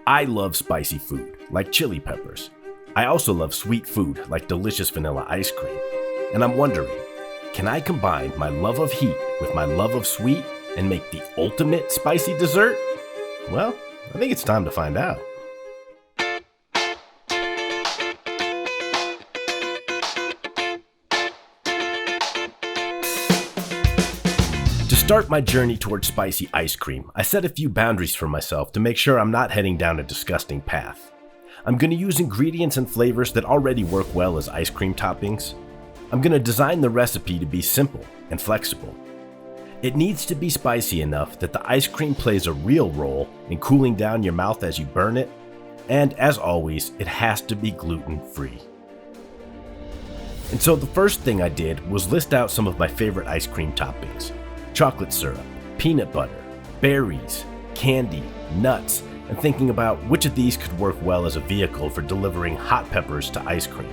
I love spicy food, like chili peppers. I also love sweet food, like delicious vanilla ice cream. And I'm wondering, can I combine my love of heat with my love of sweet and make the ultimate spicy dessert? Well, I think it's time to find out. To start my journey towards spicy ice cream, I set a few boundaries for myself to make sure I'm not heading down a disgusting path. I'm going to use ingredients and flavors that already work well as ice cream toppings. I'm going to design the recipe to be simple and flexible. It needs to be spicy enough that the ice cream plays a real role in cooling down your mouth as you burn it, and as always, it has to be gluten-free. And so the first thing I did was list out some of my favorite ice cream toppings: chocolate syrup, peanut butter, berries, candy, nuts, and thinking about which of these could work well as a vehicle for delivering hot peppers to ice cream.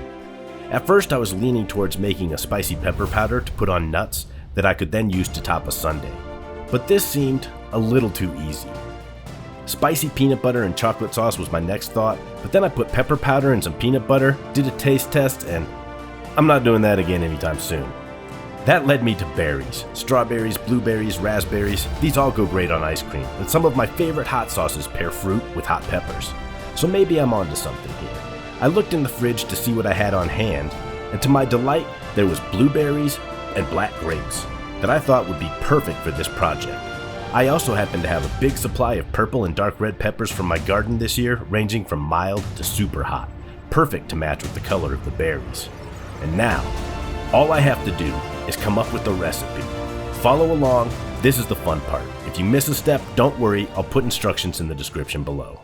At first I was leaning towards making a spicy pepper powder to put on nuts that I could then use to top a sundae, but this seemed a little too easy. Spicy peanut butter and chocolate sauce was my next thought, but then I put pepper powder and some peanut butter, did a taste test, and I'm not doing that again anytime soon. That led me to berries. Strawberries, blueberries, raspberries, these all go great on ice cream, and some of my favorite hot sauces pair fruit with hot peppers. So maybe I'm onto something here. I looked in the fridge to see what I had on hand, and to my delight, there was blueberries and black grapes that I thought would be perfect for this project. I also happen to have a big supply of purple and dark red peppers from my garden this year, ranging from mild to super hot, perfect to match with the color of the berries. And now, all I have to do is come up with the recipe. Follow along, this is the fun part. If you miss a step, don't worry, I'll put instructions in the description below.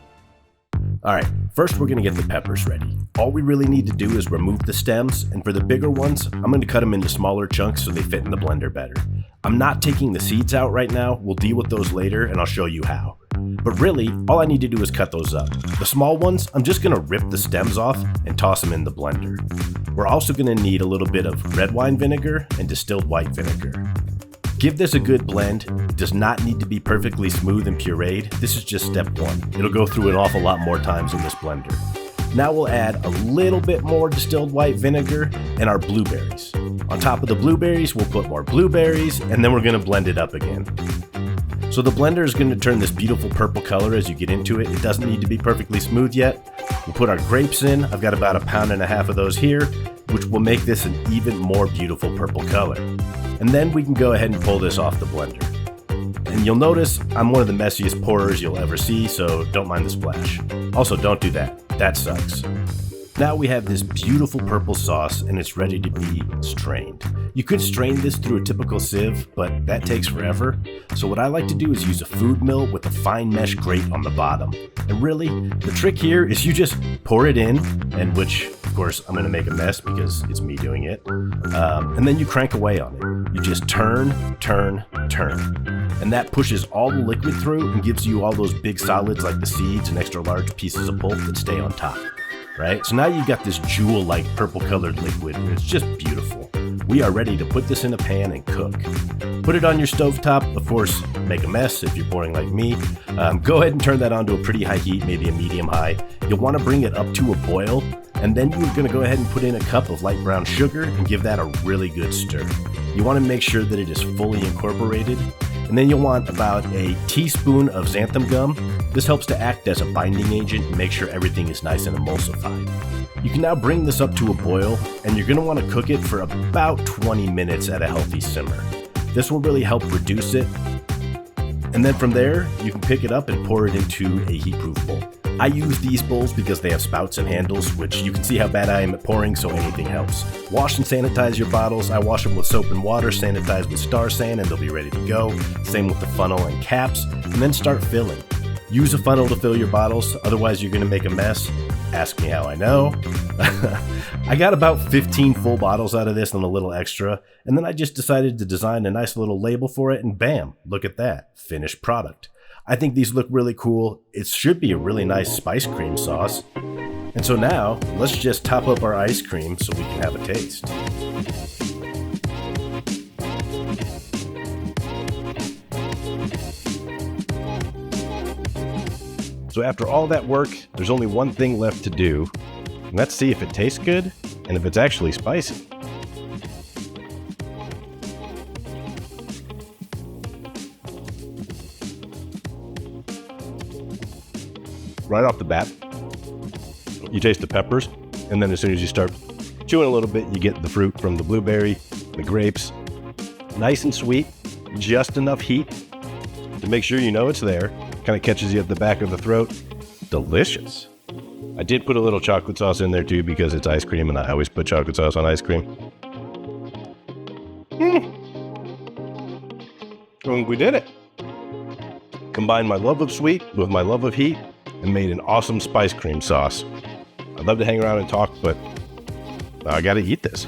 Alright, first we're going to get the peppers ready. All we really need to do is remove the stems, and for the bigger ones, I'm going to cut them into smaller chunks so they fit in the blender better. I'm not taking the seeds out right now, we'll deal with those later and I'll show you how. But really, all I need to do is cut those up. The small ones, I'm just going to rip the stems off and toss them in the blender. We're also going to need a little bit of red wine vinegar and distilled white vinegar. Give this a good blend. It does not need to be perfectly smooth and pureed. This is just step one. It'll go through an awful lot more times in this blender. Now we'll add a little bit more distilled white vinegar and our blueberries. On top of the blueberries, we'll put more blueberries, and then we're going to blend it up again. So the blender is going to turn this beautiful purple color as you get into it. It doesn't need to be perfectly smooth yet. We'll put our grapes in. I've got about 1.5 pounds of those here, which will make this an even more beautiful purple color. And then we can go ahead and pull this off the blender. And you'll notice I'm one of the messiest pourers you'll ever see, so don't mind the splash. Also, don't do that. That sucks. Now we have this beautiful purple sauce and it's ready to be strained. You could strain this through a typical sieve, but that takes forever. So what I like to do is use a food mill with a fine mesh grate on the bottom. And really, the trick here is you just pour it in, and which, of course, I'm going to make a mess because it's me doing it. And then you crank away on it. You just turn. And that pushes all the liquid through and gives you all those big solids like the seeds and extra large pieces of pulp that stay on top. Right? So now you've got this jewel-like purple-colored liquid, and it's just beautiful. We are ready to put this in a pan and cook. Put it on your stovetop, of course, make a mess if you're pouring like me. Go ahead and turn that on to a pretty high heat, maybe a medium high. You'll want to bring it up to a boil, and then you're going to go ahead and put in a cup of light brown sugar and give that a really good stir. You want to make sure that it is fully incorporated. And then you'll want about a teaspoon of xanthan gum. This helps to act as a binding agent and make sure everything is nice and emulsified. You can now bring this up to a boil, and you're going to want to cook it for about 20 minutes at a healthy simmer. This will really help reduce it. And then from there, you can pick it up and pour it into a heat-proof bowl. I use these bowls because they have spouts and handles, which you can see how bad I am at pouring, so anything helps. Wash and sanitize your bottles. I wash them with soap and water, sanitize with Star San, and they'll be ready to go. Same with the funnel and caps, and then start filling. Use a funnel to fill your bottles, otherwise you're going to make a mess. Ask me how I know. I got about 15 full bottles out of this and a little extra, and then I just decided to design a nice little label for it, and bam, look at that, finished product. I think these look really cool. It should be a really nice spice cream sauce. And so now, let's just top up our ice cream so we can have a taste. So after all that work, there's only one thing left to do, and that's see if it tastes good and if it's actually spicy. Right off the bat, you taste the peppers, and then as soon as you start chewing a little bit, you get the fruit from the blueberry, the grapes. Nice and sweet, just enough heat to make sure you know it's there. Kind of catches you at the back of the throat. Delicious. I did put a little chocolate sauce in there too because it's ice cream and I always put chocolate sauce on ice cream. I think we did it. Combined my love of sweet with my love of heat and made an awesome spice cream sauce. I'd love to hang around and talk, but I gotta eat this.